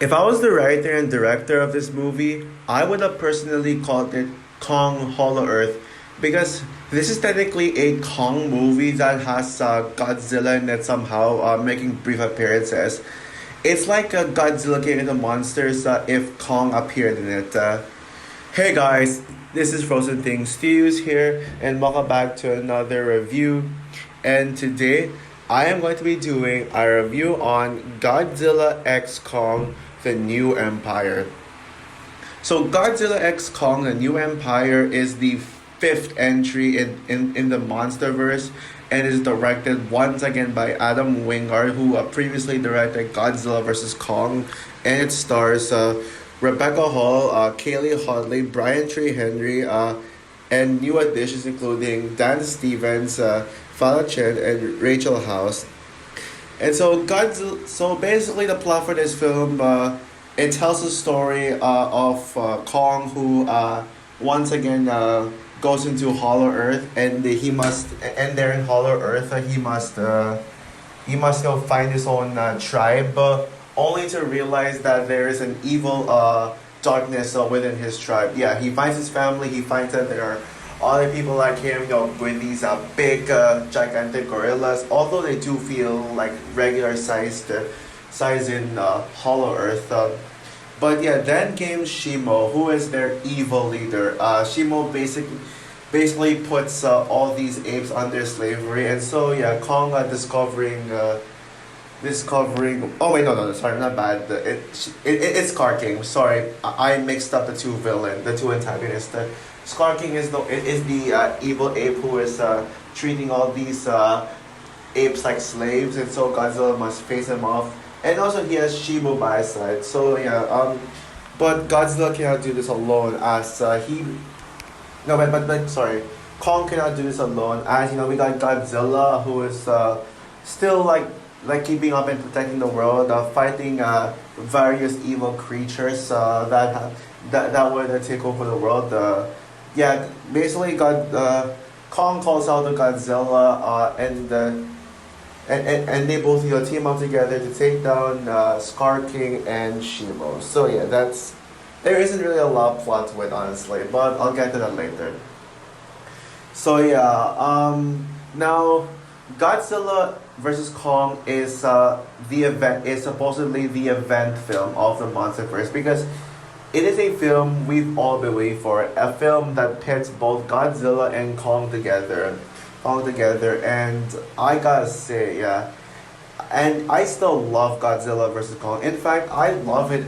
If I was the writer and director of this movie, I would have personally called it Kong Hollow Earth because this is technically a Kong movie that has Godzilla in it somehow, making brief appearances. It's like a Godzilla King of the Monsters if Kong appeared in it. Hey guys, this is Frozen Things Studios here, and welcome back to another review. And today, I am going to be doing a review on Godzilla X Kong The New Empire. So, Godzilla X Kong The New Empire is the fifth entry in the Monsterverse and is directed once again by Adam Wingard, who previously directed Godzilla vs. Kong, and it stars Rebecca Hall, Kaylee Hodley, Brian Tree Henry, and new additions including Dan Stevens, Fala Chen, and Rachel House. And so Godzilla, so basically the plot for this film, it tells the story of Kong who once again goes into Hollow Earth, and there in Hollow Earth he must go find his own tribe, only to realize that there is an evil darkness within his tribe. Yeah, he finds his family. He finds that there are other people like him, with these big, gigantic gorillas. Although they do feel like regular size in Hollow Earth. But yeah, then came Shimo, who is their evil leader. Shimo basically puts all these apes under slavery, and so yeah, Kong discovering. Oh wait, no, sorry, not bad. It's Scar King. Sorry, I mixed up the two antagonists. Scar King is the evil ape who is treating all these apes like slaves, and so Godzilla must face him off. And also he has Shibo by his side. So yeah, but Godzilla cannot do this alone as he. No, but sorry, Kong cannot do this alone as we got Godzilla who is still like keeping up and protecting the world, fighting various evil creatures that would take over the world. Yeah, basically, Kong calls out to Godzilla, and they both team up together to take down Scar King and Shimo. So yeah, there isn't really a lot of plot to it honestly, but I'll get to that later. So yeah, now Godzilla versus Kong is supposedly the event film of the MonsterVerse because it is a film we've all been waiting for, a film that pits both Godzilla and Kong together, and I gotta say, yeah, and I still love Godzilla versus Kong. In fact, I love it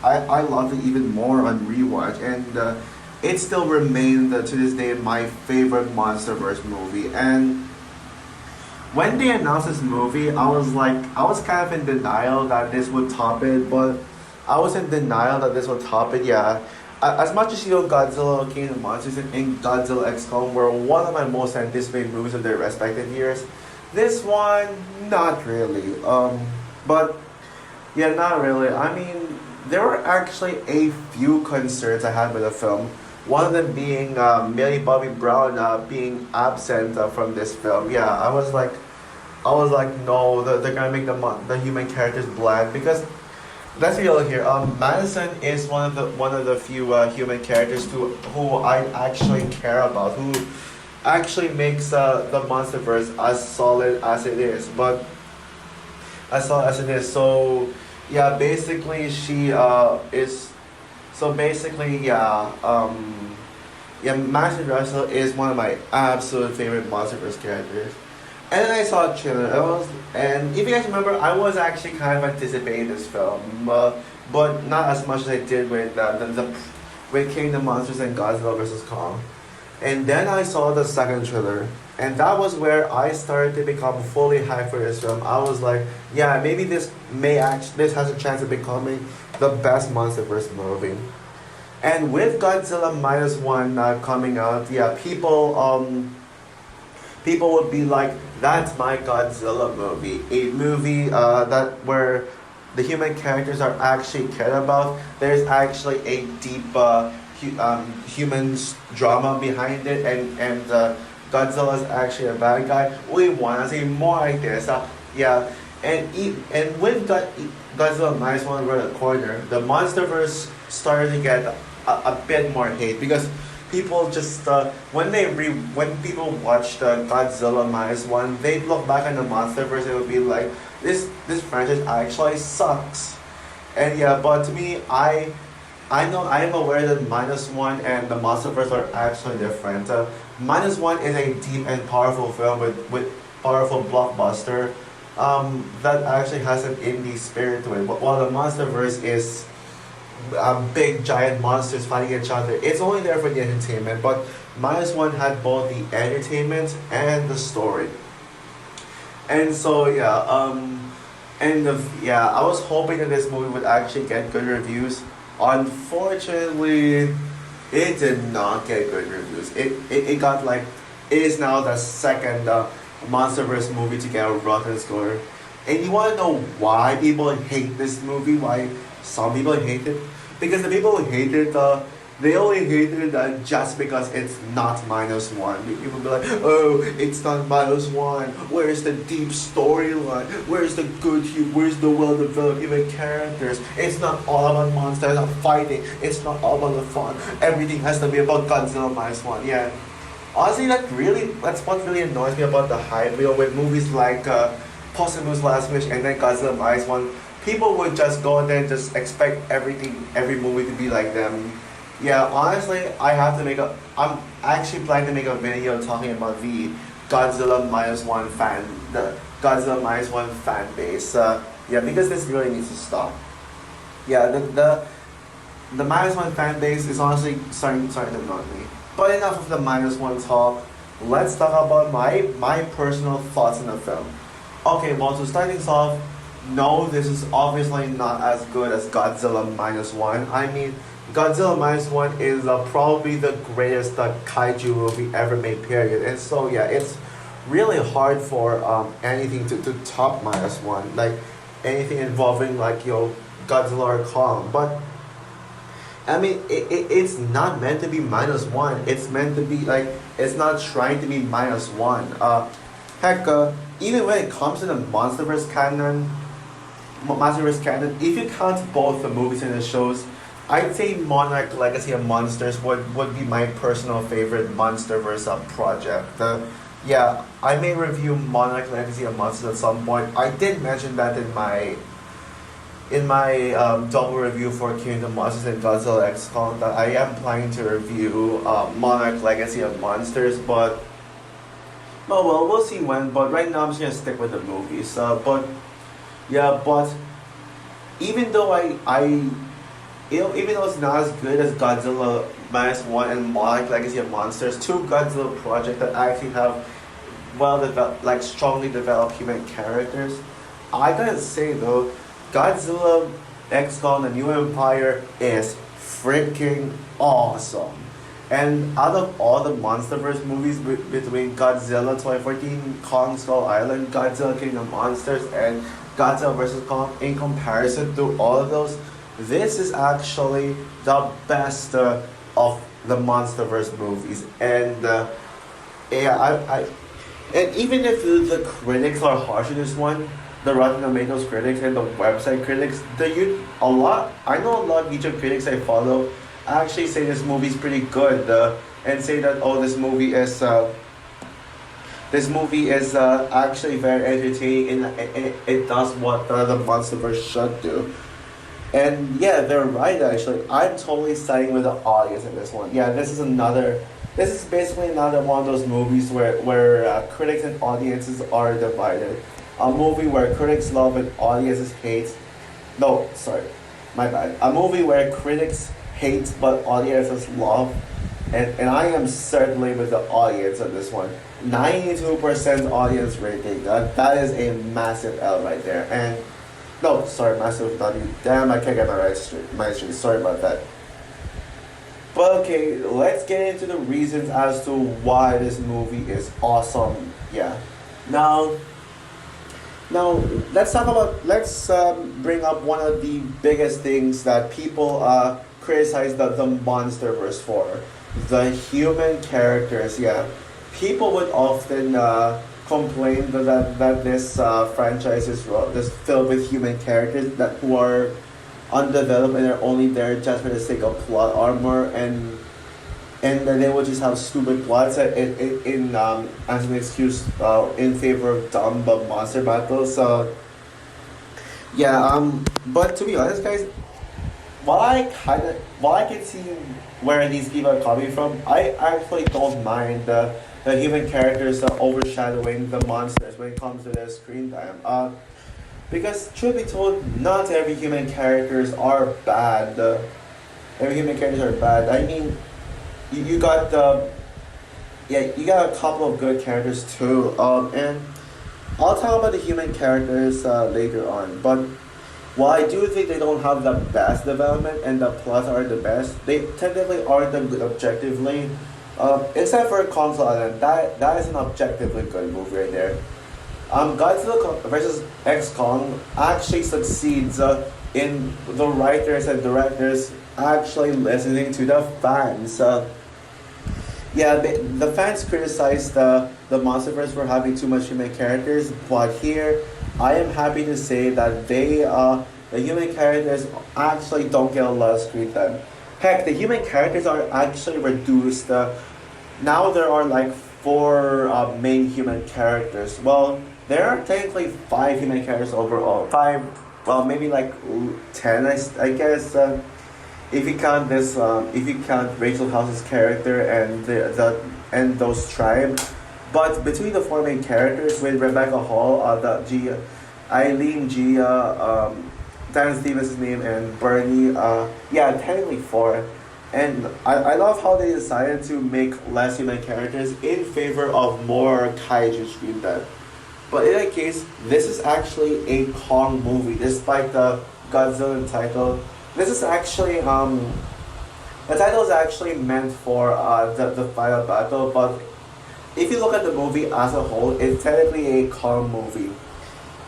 I loved it even more on rewatch, and it still remains to this day my favorite MonsterVerse movie. And when they announced this movie, I was kind of in denial that this would top it, but I was in denial that this would top it, yeah. As much as Godzilla King of the Monsters and Godzilla X Kong were one of my most anticipated movies of their respective years, this one, not really. But, yeah, not really. I mean, there were actually a few concerns I had with the film. One of them being Millie Bobby Brown being absent from this film. Yeah, I was like, no, they're gonna make the human characters bland because let's be real here. Madison is one of the few human characters who I actually care about, who actually makes the MonsterVerse as solid as it is. But as solid as it is, so yeah, basically she is. So basically, yeah, Madison Russell is one of my absolute favorite MonsterVerse characters. And then I saw a trailer. And if you guys remember, I was actually kind of anticipating this film, but not as much as I did with with King of the Monsters and Godzilla vs. Kong. And then I saw the second trailer, and that was where I started to become fully hyped for this film. I was like, yeah, maybe this has a chance of becoming the best MonsterVerse movie. And with Godzilla minus one coming out, yeah, people would be like, that's my Godzilla movie. A movie that where the human characters are actually cared about. There's actually a deep human drama behind it, and Godzilla is actually a bad guy. We want to see more like this. Yeah, and with Godzilla minus one around the corner, the MonsterVerse started to get a bit more hate because people just when people watch the Godzilla minus one, they look back on the MonsterVerse and would be like, this franchise actually sucks. And yeah, but to me, I know I am aware that minus one and the MonsterVerse are actually different. Minus one is a deep and powerful film with powerful blockbuster that actually has an indie spirit to it. But while the MonsterVerse is big giant monsters fighting each other, it's only there for the entertainment. But minus one had both the entertainment and the story. And so yeah, I was hoping that this movie would actually get good reviews. Unfortunately, it did not get good reviews. It got like, it is now the second MonsterVerse movie to get a Rotten score. And you want to know why people hate this movie? Why some people hate it? Because the people who hate it, they only hate it just because it's not minus one. People be like, oh, it's not minus one. Where's the deep storyline? Where's the good humor? Where's the well-developed even characters? It's not all about monsters and fighting. It's not all about the fun. Everything has to be about Godzilla minus one. Yeah. Honestly, that's what really annoys me about the hype. With movies like Posthumous Last Wish and then Godzilla minus one, people would just go in there and just expect every movie to be like them. Yeah, honestly, I'm actually planning to make a video talking about the the Godzilla minus one fan base. Yeah, because this really needs to stop. Yeah, the minus one fan base is honestly starting to annoy me. But enough of the minus one talk. Let's talk about my personal thoughts on the film. Okay, well, to start things off, no, this is obviously not as good as Godzilla minus one. I mean, Godzilla minus one is probably the greatest kaiju movie ever made, period. And so yeah, it's really hard for anything to top minus one, like anything involving like Godzilla or Kong. But I mean, it's not meant to be minus one. It's meant to be like, it's not trying to be minus one. Heck, even when it comes to the MonsterVerse canon, if you count both the movies and the shows, I'd say Monarch Legacy of Monsters would be my personal favorite MonsterVerse project. Yeah, I may review Monarch Legacy of Monsters at some point. I did mention that in my double review for Kingdom Monsters and Godzilla X Kong that I am planning to review Monarch Legacy of Monsters, but oh well, we'll see when. But right now I'm just gonna stick with the movies. But yeah, but even though even though it's not as good as Godzilla minus one and Monarch Legacy of Monsters, two Godzilla projects that actually have strongly developed human characters, I gotta say though, Godzilla X Kong: The New Empire is freaking awesome. And out of all the MonsterVerse movies between Godzilla 2014, Kong Skull Island, Godzilla King of Monsters, and Godzilla vs. Kong, in comparison to all of those, this is actually the best of the MonsterVerse movies. And yeah, and even if the critics are harsh on this one, the Rotten Tomatoes critics and the website critics, I know a lot of YouTube critics I follow actually say this movie is pretty good, and say that this movie is actually very entertaining, and it does what the MonsterVerse should do. And yeah, they're right actually. I'm totally siding with the audience in this one. Yeah, this is basically another one of those movies where critics and audiences are divided. A movie where critics love and audiences hate. No, sorry, my bad. A movie where critics hate but audiences love. And I am certainly with the audience on this one. 92% audience rating. That is a massive L right there. And no, sorry, massive W. Damn, I can't get my straight. Sorry about that. But okay, let's get into the reasons as to why this movie is awesome. Yeah. Now, let's bring up one of the biggest things that people criticize the MonsterVerse for: the human characters. Yeah, people would often complain that this franchise is just filled with human characters that who are undeveloped and are only there just for the sake of plot armor, and then they will just have stupid plots as an excuse in favor of dumb but monster battles. So yeah, but to be honest, guys, while I can see where these people are coming from, I actually don't mind the human characters overshadowing the monsters when it comes to their screen time. Because truth be told, not every human characters are bad. Every human characters are bad. I mean, you got you got a couple of good characters too. And I'll talk about the human characters later on. But while I do think they don't have the best development and the plots are the best, they technically aren't that good objectively. Except for Console Island, that is an objectively good movie right there. Godzilla versus X Kong actually succeeds in the writers and directors actually listening to the fans. Yeah, the fans criticized the MonsterVerse for having too much human characters, but here I am happy to say that the human characters actually don't get a lot of screen time. Heck, the human characters are actually reduced. Now there are like four main human characters. Well, there are technically five human characters overall. Five, well, maybe like 10, I guess. If you count if you count Rachel House's character and and those tribe, but between the four main characters with Rebecca Hall, Eileen, Gia, Dan Stevens' name, and Bernie, yeah, technically four. And I love how they decided to make less human characters in favor of more kaiju screen time. But in that case, this is actually a Kong movie, despite the Godzilla title. This is actually the title is actually meant for the final battle, but if you look at the movie as a whole, it's technically a Kong movie.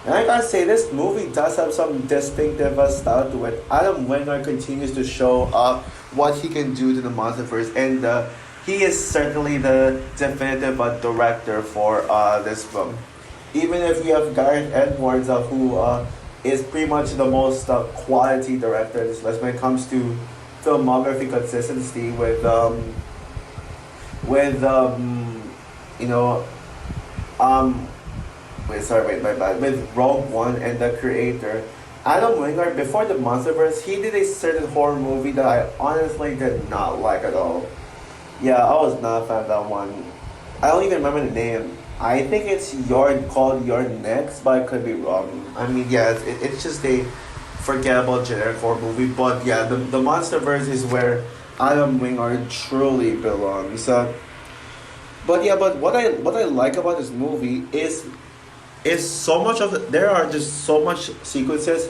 And I gotta say, this movie does have some distinctive style to it. Adam Wingard continues to show what he can do to the MonsterVerse, and he is certainly the definitive director for this film. Even if you have Gareth Edwards, who is pretty much the most quality director in this list when it comes to filmography consistency you know, my bad. With Rogue One and the creator, Adam Wingard, before the MonsterVerse, he did a certain horror movie that I honestly did not like at all. Yeah, I was not a fan of that one. I don't even remember the name. I think it's called Your Next, but I could be wrong. I mean, yeah, it's just a forgettable generic horror movie. But yeah, the MonsterVerse is where Adam Wingard truly belongs. But yeah, but what I like about this movie is so much of it. There are just so much sequences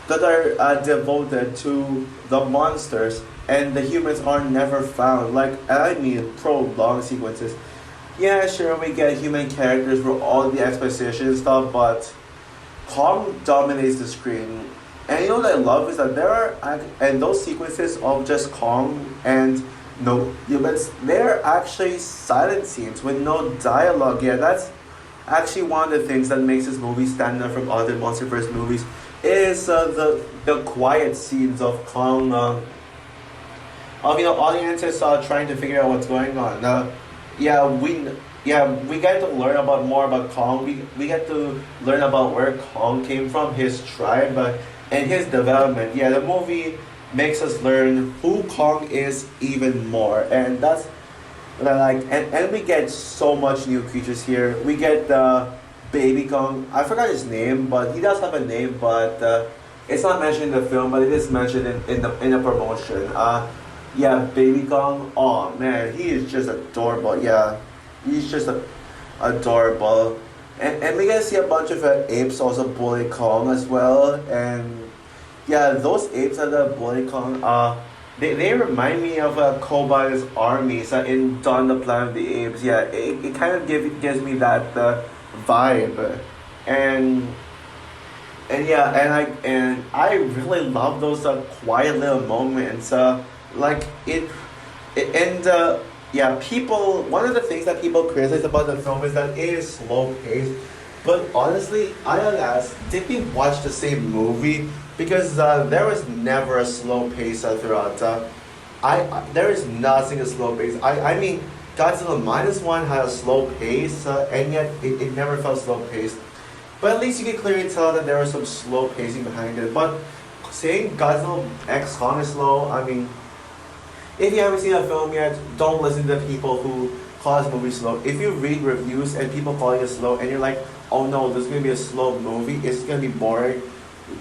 that are devoted to the monsters, and the humans are never found. Like, I mean, prolonged sequences. Yeah, sure, we get human characters for all the exposition and stuff, but Kong dominates the screen. And you know what I love is that there are, and those sequences of just Kong and no humans, they're actually silent scenes with no dialogue. Yeah, that's actually one of the things that makes this movie stand out from other MonsterVerse movies is the quiet scenes of Kong, of audiences trying to figure out what's going on. We get to learn about more about Kong. We get to learn about where Kong came from, his tribe, and his development. Yeah, the movie makes us learn who Kong is even more, and that's what I like. And we get so much new creatures here. We get Baby Kong. I forgot his name, but he does have a name, but it's not mentioned in the film, but it is mentioned in the promotion. Yeah, Baby Kong. Oh man, he is just adorable. Yeah, he's just adorable. And we get to see a bunch of apes also bully Kong as well. And yeah, those apes that are bully Kong, they remind me of Koba's armies in Dawn the Planet of the Apes. Yeah, it kind of gives me that vibe. And yeah, and I really love those quiet little moments. Like it and yeah, people. One of the things that people criticize about the film is that it is slow paced. But honestly, I gotta ask, did we watch the same movie? Because there was never a slow pace throughout. There is nothing a slow pace. I mean, Godzilla minus one had a slow pace, and yet it never felt slow paced. But at least you can clearly tell that there was some slow pacing behind it. But saying Godzilla X Kong is slow, I mean, if you haven't seen that film yet, don't listen to people who call this movie slow. If you read reviews and people calling it slow, and you're like, oh no, this is gonna be a slow movie, it's gonna be boring.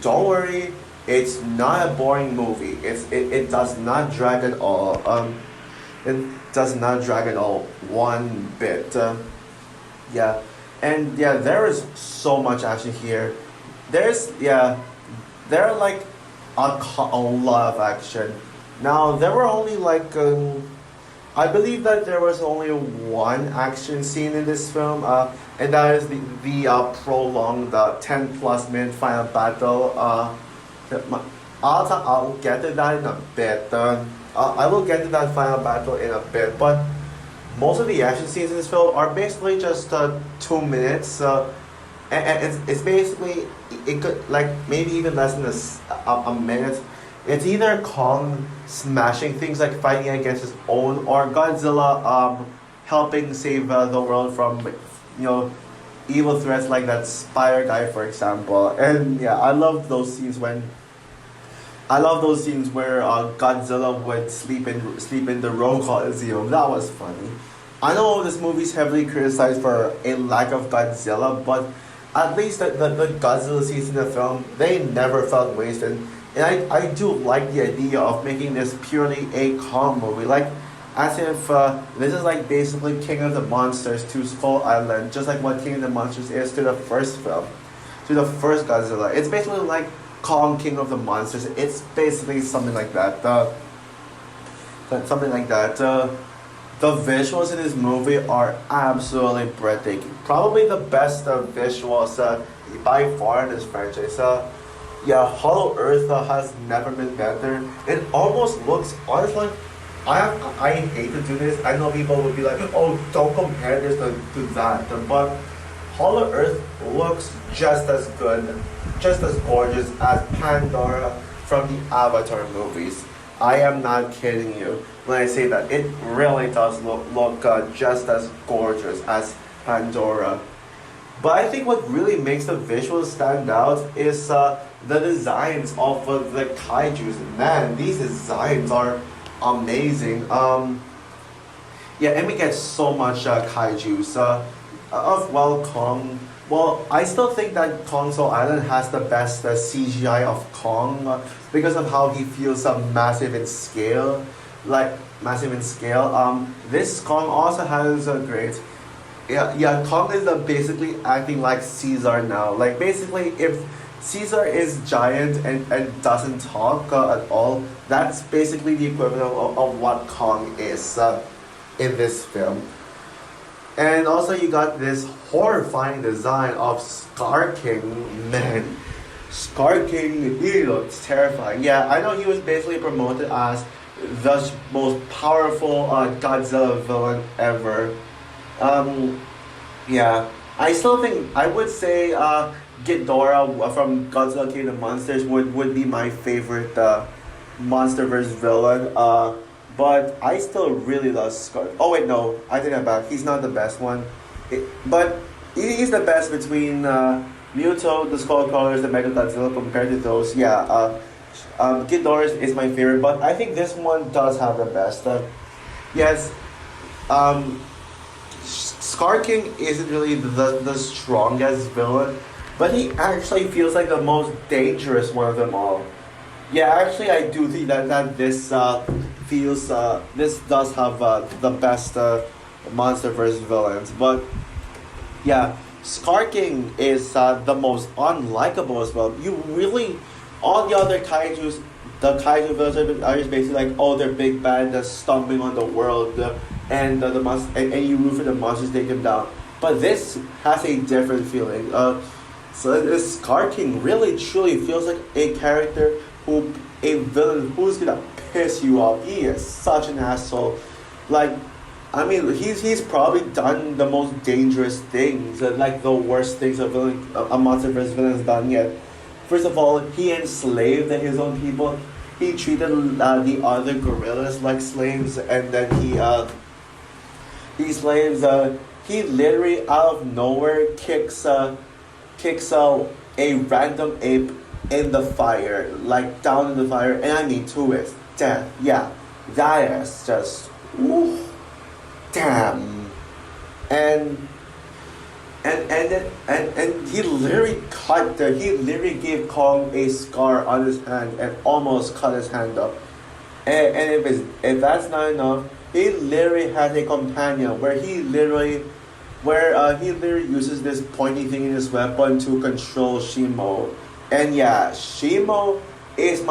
Don't worry, it's not a boring movie. It does not drag at all. It does not drag at all one bit. Yeah, and yeah, there is so much action here. There are like a lot of action. Now there were only like I believe that there was only one action scene in this film, and that is the prolonged 10 plus minute final battle. I'll get to that in a bit. I will get to that final battle in a bit, but most of the action scenes in this film are basically just 2 minutes, and it's basically it could like maybe even less than a minute. It's either Kong smashing things like fighting against his own, or Godzilla helping save the world from evil threats like that spider guy, for example. And yeah, I love those scenes where Godzilla would sleep in the Rome Coliseum. That was funny. I know this movie's heavily criticized for a lack of Godzilla, but at least the Godzilla scenes in the film, they never felt wasted. And I do like the idea of making this purely a Kong movie. Like, as if this is like basically King of the Monsters to Skull Island, just like what King of the Monsters is to the first film, to the first Godzilla. It's basically like Kong, King of the Monsters. It's basically something like that. Something like that. The visuals in this movie are absolutely breathtaking. Probably the best visuals by far in this franchise. Yeah, Hollow Earth has never been better. It almost looks, honestly, I hate to do this. I know people would be like, oh, don't compare this to that. But Hollow Earth looks just as good, just as gorgeous as Pandora from the Avatar movies. I am not kidding you when I say that. It really does look just as gorgeous as Pandora. But I think what really makes the visuals stand out is the designs of the kaijus. Man, these designs are amazing. Yeah, and we get so much kaijus. Well, Kong. Well, I still think that Kong Skull Island has the best CGI of Kong because of how he feels massive in scale. Like, massive in scale. This Kong also has a great. Yeah, Kong is basically acting like Caesar now. Like, basically, if Caesar is giant and doesn't talk at all, that's basically the equivalent of what Kong is in this film. And also, you got this horrifying design of Scar King. Man, Scar King, he looks terrifying. Yeah, I know he was basically promoted as the most powerful Godzilla villain ever. Yeah, I still think I would say Ghidorah from Godzilla King of the Monsters would be my favorite MonsterVerse villain. But I still really love Scar. Oh wait, no, I take that back. He's not the best one, but he's the best between Muto, the Skullcrawlers, the Mechagodzilla compared to those. Yeah, Ghidorah is my favorite, but I think this one does have the best. Yes, Scar King isn't really the strongest villain, but he actually feels like the most dangerous one of them all. Yeah, actually, I do think that this feels this does have the best MonsterVerse villains, but yeah, Scar King is the most unlikable as well. You really, all the other kaiju's, the kaiju villains are just basically like, oh, they're big bad, they're stomping on the world, and and you root for the monsters to take them down. But this has a different feeling. So this Scar King really truly feels like a character a villain who's gonna piss you off. He is such an asshole. Like, I mean, he's probably done the most dangerous things, like the worst things a monsterverse villain has done yet. First of all, he enslaved his own people. He treated the other gorillas like slaves, and then he slaves. He literally out of nowhere kicks a random ape in the fire, like down in the fire, and I mean to its death. Yeah, that is just. Ooh, damn. And and he literally he literally gave Kong a scar on his hand and almost cut his hand up. And if that's not enough, he literally had a companion where he literally uses this pointy thing in his weapon to control Shimo. And yeah, Shimo is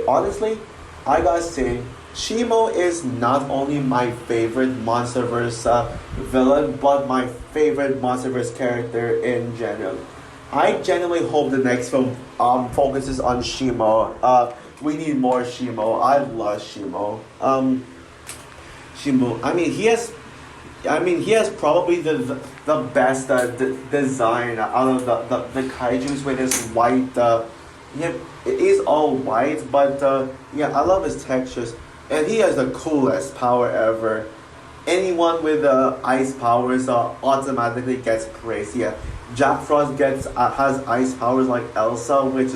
honestly, I gotta say, Shimo is not only my favorite MonsterVerse villain, but my favorite MonsterVerse character in general. I genuinely hope the next film focuses on Shimo. We need more Shimo. I love Shimo. Shimo. He has probably the best design out of the kaiju's with his white. Yeah, it is all white, but yeah, I love his textures. And he has the coolest power ever. Anyone with ice powers automatically gets crazy. Yeah. Jack Frost has ice powers like Elsa, which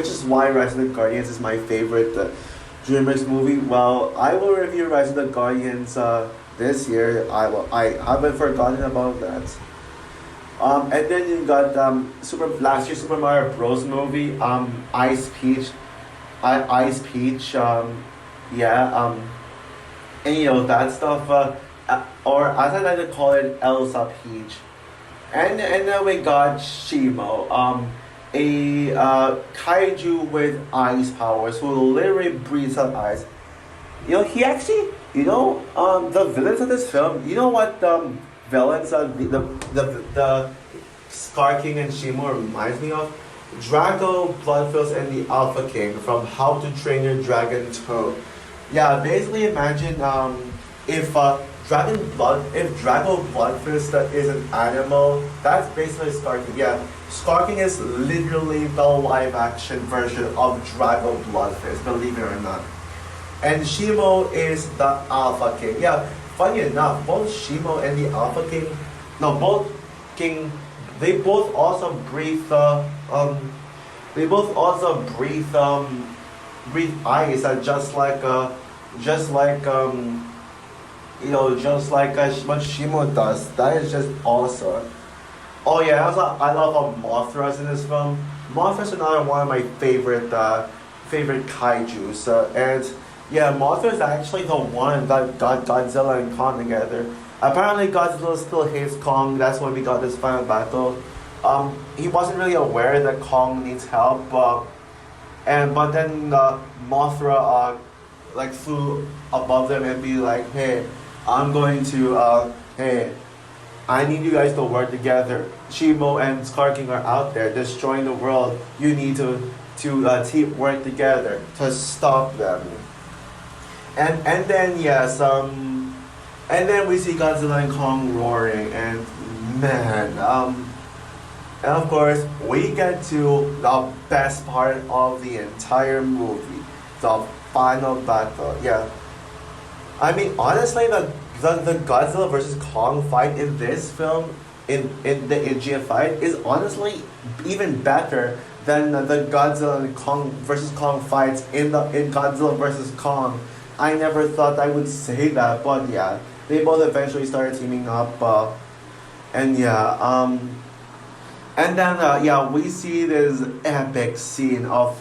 is why Rise of the Guardians is my favorite DreamWorks movie. Well, I will review Rise of the Guardians this year. I haven't forgotten about that. And then you got last year's Super Mario Bros. Movie, Ice Peach, Ice Peach. Yeah, and you know that stuff, or as I like to call it, Elsa Peach, and then we got Shimo, a kaiju with ice powers who literally breathes out ice. You know, he actually, the villains of this film. You know what villains the Scar King and Shimo reminds me of? Drago, Bloodfills, and the Alpha King from How to Train Your Dragon 2. Yeah, basically imagine if Drago Bloodfist is an animal, that's basically Scar King. Yeah, Scar King is literally the live action version of Drago Bloodfist, believe it or not. And Shimo is the Alpha King. Yeah, funny enough, both Shimo and the Alpha King, no, both King, they both also breathe breathe ice, what Shimo does. That is just awesome. Oh yeah, also I love how Mothra's in this film. Mothra's another one of my favorite kaiju's, and yeah, Mothra is actually the one that got Godzilla and Kong together. Apparently, Godzilla still hates Kong. That's why we got this final battle. He wasn't really aware that Kong needs help, but then Mothra flew above them and be like, hey, hey, I need you guys to work together. Shimo and Scar King are out there destroying the world. You need to team work together to stop them. And then yes, and then we see Godzilla and Kong roaring, and man, and of course we get to the best part of the entire movie, the final battle. Yeah, I mean honestly, the Godzilla versus Kong fight in this film, in the Aegea fight, is honestly even better than the Godzilla and Kong versus Kong fights in Godzilla versus Kong. I never thought I would say that, but yeah, they both eventually started teaming up, and yeah, and then yeah, we see this epic scene of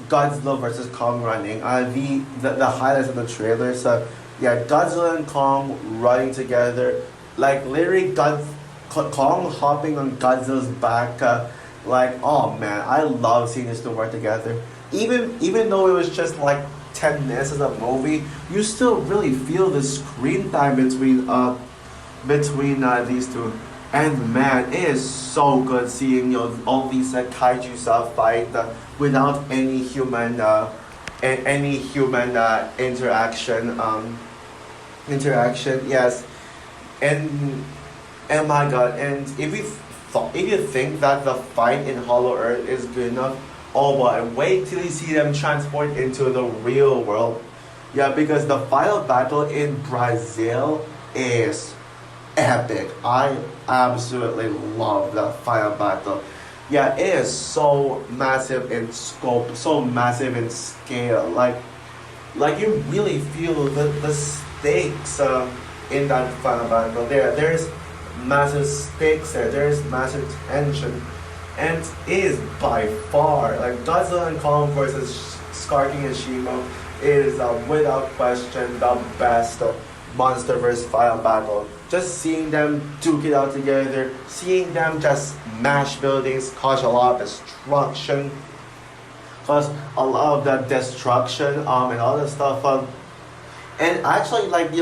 Godzilla versus Kong running. The highlights of the trailer. So yeah, Godzilla and Kong running together, like literally Kong hopping on Godzilla's back. Like, oh man, I love seeing these two work together. Even though it was just like 10 minutes of the movie, you still really feel the screen time between these two. And man, it is so good seeing all these kaiju fight without any human interaction. interaction. Yes, and oh my god, and if you think that the fight in Hollow Earth is good enough, oh boy, wait till you see them transport into the real world. Yeah, because the final battle in Brazil is epic. I absolutely love that final battle. Yeah, it is so massive in scope, so massive in scale. Like you really feel the stakes in that final battle. There's massive stakes there. There's massive tension, and it is by far like Godzilla and Kong versus Skarking and Shimo is without question the best MonsterVerse final battle. Just seeing them duke it out together, seeing them just smash buildings, cause a lot of destruction, cause a lot of that destruction and all that stuff. And actually, like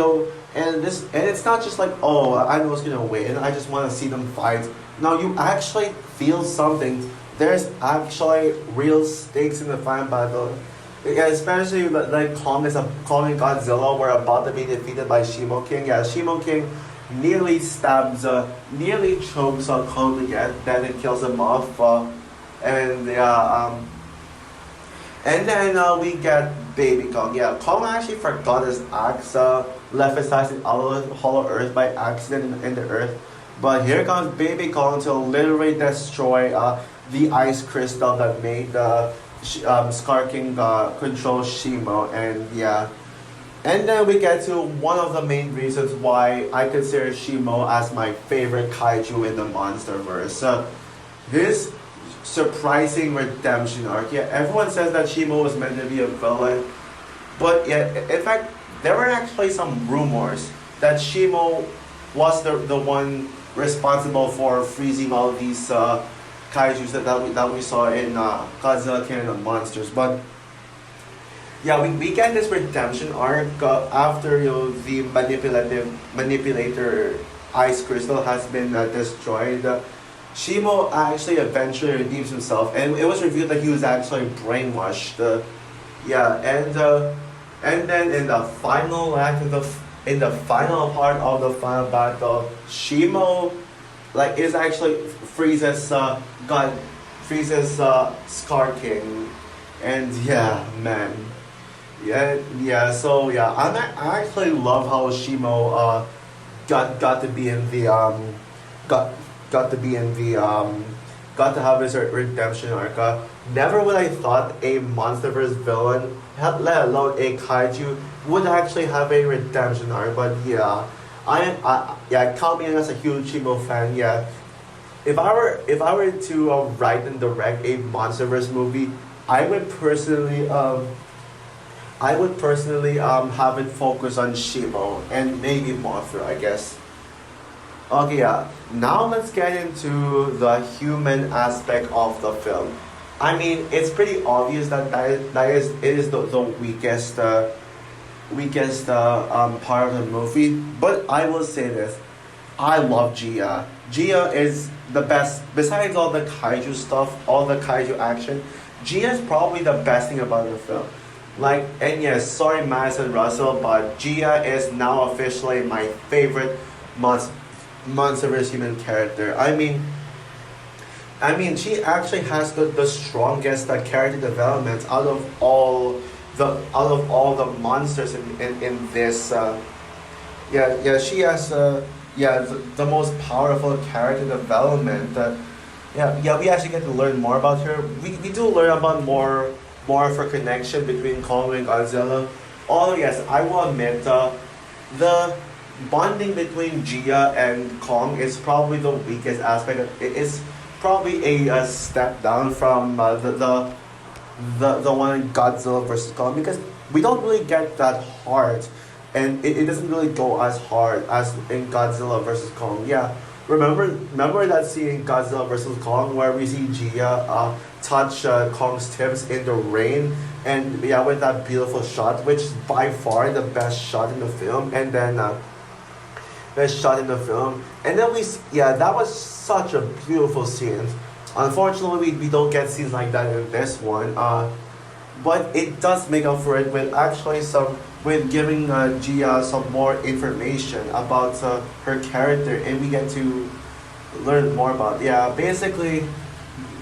and it's not just like, oh, I know who's gonna win. I just want to see them fight. No, you actually feel something. There's actually real stakes in the final battle. Yeah, especially like Kong and Godzilla were about to be defeated by Shimo King. Yeah, Shimo King nearly chokes on Kong to get then it kills him off. And yeah, and then we get Baby Kong. Yeah, Kong actually forgot his axe, left his axe in Hollow Earth by accident in the earth. But here comes Baby Kong to literally destroy the ice crystal that made Scar King control Shimo. And yeah. And then we get to one of the main reasons why I consider Shimo as my favorite kaiju in the MonsterVerse. His surprising redemption arc. Yeah, everyone says that Shimo was meant to be a villain, but yeah, in fact, there were actually some rumors that Shimo was the one responsible for freezing all these kaiju's that we saw in Godzilla King of Monsters. But yeah, we get this redemption arc after the manipulator ice crystal has been destroyed. Shimo actually eventually redeems himself, and it was revealed that he was actually brainwashed. Yeah, and then in the final act of in the final part of the final battle, Shimo like is actually freezes Scar King, and yeah, man. So yeah, I actually love how Shimo got to be in the got to be in the got to have his redemption arc. Never would I thought a MonsterVerse villain, let alone a kaiju, would actually have a redemption arc. But yeah, yeah, count me in as a huge Shimo fan. Yeah, if I were to write and direct a MonsterVerse movie, I would personally have it focus on Shimo and maybe Mothra, I guess. Okay, yeah. Now let's get into the human aspect of the film. I mean, it's pretty obvious it is the weakest part of the movie. But I will say this: I love Gia. Gia is the best. Besides all the kaiju stuff, all the kaiju action, Gia is probably the best thing about the film. Like, and yes, sorry, Madison Russell, but Gia is now officially my favorite MonsterVerse human character. I mean, she actually has the strongest character development out of all the monsters in this. She has the most powerful character development. We actually get to learn more about her. We do learn about more of her connection between Kong and Godzilla. Although yes, I will admit the bonding between Gia and Kong is probably the weakest aspect. It is probably a step down from the one in Godzilla versus Kong, because we don't really get that hard, and it doesn't really go as hard as in Godzilla versus Kong. Yeah, remember that scene in Godzilla versus Kong where we see Gia touch Kong's tips in the rain, and yeah, with that beautiful shot, which is by far the best shot in the film, and then best shot in the film, and then that was such a beautiful scene. Unfortunately, we don't get scenes like that in this one, but it does make up for it with actually some with giving Gia some more information about her character, and we get to learn more about. Yeah, basically,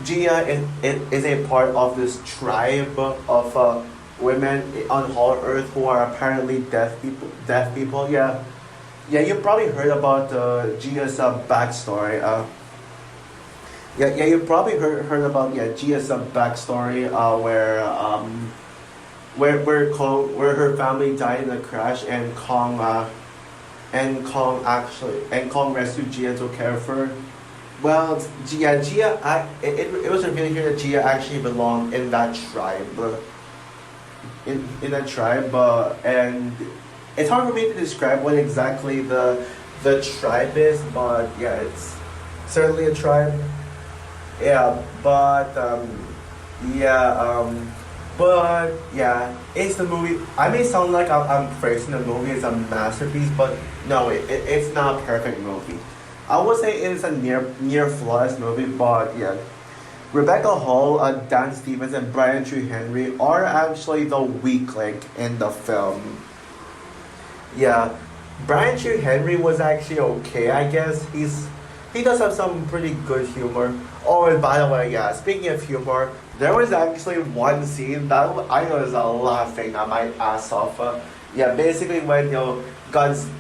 Gia is a part of this tribe of women on Hollow Earth who are apparently deaf people. Deaf people. Yeah, yeah. You probably heard about Gia's backstory. Yeah, you probably heard about Gia's backstory where her family died in a crash and Kong rescued Gia to care for her. Well, Gia, it was revealed here that Gia actually belonged in that tribe, in that tribe, and it's hard for me to describe what exactly the tribe is, but yeah, it's certainly a tribe. Yeah, yeah, yeah, it's the movie. I may sound like I'm praising the movie as a masterpiece, but no, it's not a perfect movie. I would say it is a near flawless movie, but yeah, Rebecca Hall, Dan Stevens, and Brian Tree Henry are actually the weak link in the film. Yeah, Brian Tree Henry was actually okay, I guess. He does have some pretty good humor. Oh, and by the way, yeah, speaking of humor, there was actually one scene that I was laughing at my ass off. Yeah, basically when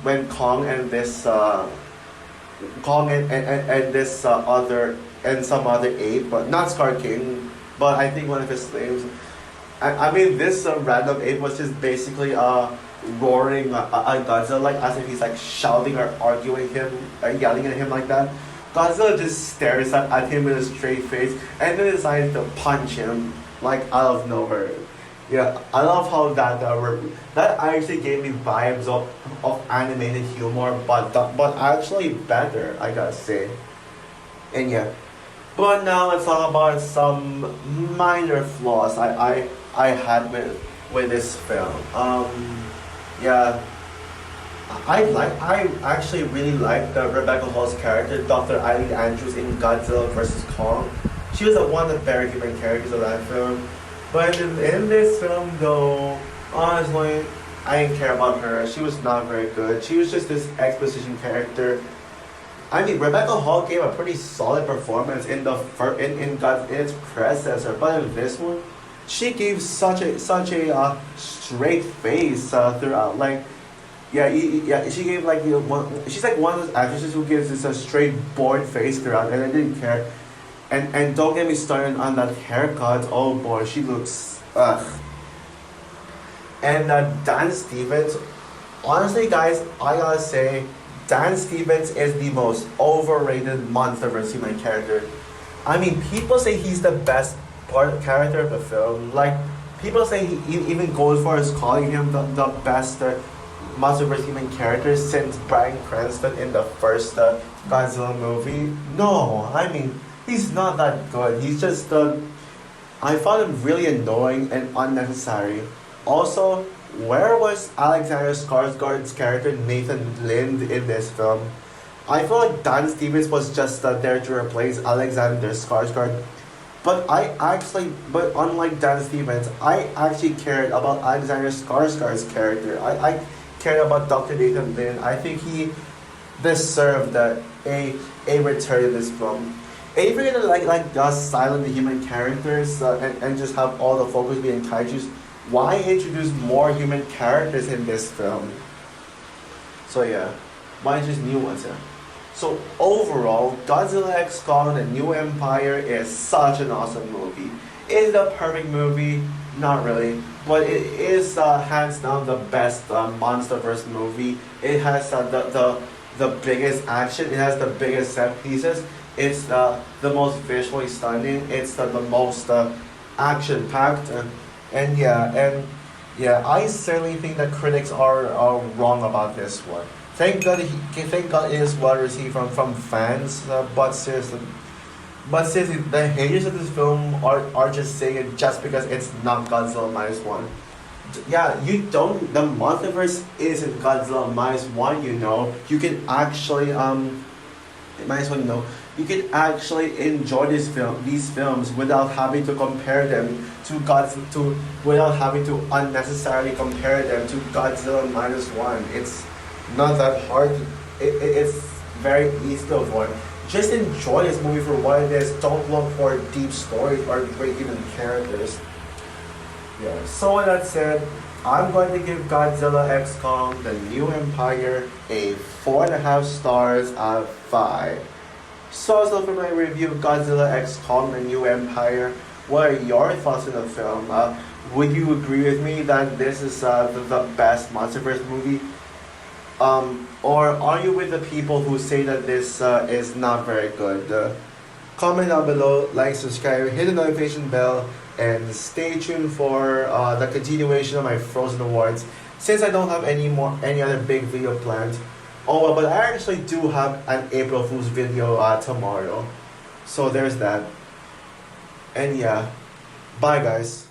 when Kong and this and this other and some other ape, but not Scar King, but I think one of his slaves. I mean, this random ape was just basically roaring at Godzilla, like as if he's like shouting or arguing him, or yelling at him like that. Godzilla just stares at him with a straight face and then decides to punch him like out of nowhere. Yeah, I love how that actually gave me vibes of animated humor, but actually better, I gotta say. And yeah, but now let's talk about some minor flaws I had with this film. Yeah, I actually really liked Rebecca Hall's character, Dr. Eileen Andrews in Godzilla vs Kong. She was one of the very human characters of that film. But in this film, though, honestly, I didn't care about her. She was not very good. She was just this exposition character. I mean, Rebecca Hall gave a pretty solid performance in in its predecessor, but in this one, she gave such a straight face throughout. Like, yeah, yeah, she gave like she's like one of those actresses who gives this a straight bored face throughout, and I didn't care. And don't get me started on that haircut. Oh boy, she looks ugh. And Dan Stevens, honestly, guys, I gotta say, Dan Stevens is the most overrated MonsterVerse human character. I mean, people say he's the best character of the film. Like, people say he even goes for as calling him the best MonsterVerse human character since Bryan Cranston in the first Godzilla movie. No, I mean, he's not that good. He's just I found him really annoying and unnecessary. Also, where was Alexander Skarsgård's character Nathan Lind in this film? I feel like Dan Stevens was just there to replace Alexander Skarsgård. But unlike Dan Stevens, I actually cared about Alexander Skarsgård's character. I cared about Dr. Nathan Lind. I think he deserved a return in this film. And if you're gonna just silent the human characters and just have all the focus being kaiju's, why introduce more human characters in this film? So yeah, why just new ones? Yeah. So overall, Godzilla X Kong: The New Empire is such an awesome movie. Is it a perfect movie? Not really, but it is hands down the best MonsterVerse movie. It has the biggest action. It has the biggest set pieces. It's the most visually stunning. It's the most action packed. And yeah, I certainly think that critics are wrong about this one. Thank God it is well received from fans. But seriously, the haters of this film are just saying it just because it's not Godzilla minus one. Yeah, you don't. The multiverse isn't Godzilla minus one. You know, you can actually minus one. You know, you can actually enjoy these films without having to compare them without having to unnecessarily compare them to Godzilla minus one. It's not that hard. It's very easy to avoid. Just enjoy this movie for what it is. Don't look for deep stories or great even characters. Yeah. So with that said, I'm going to give Godzilla X Kong: The New Empire a 4.5 stars out of 5. So for my review of Godzilla X Kong: The New Empire, what are your thoughts on the film? Would you agree with me that this is the best MonsterVerse movie? Or are you with the people who say that this is not very good? Comment down below, like, subscribe, hit the notification bell, and stay tuned for the continuation of my Frozen Awards. Since I don't have any other big video planned. Oh, but I actually do have an April Fool's video tomorrow. So there's that. And yeah, bye guys.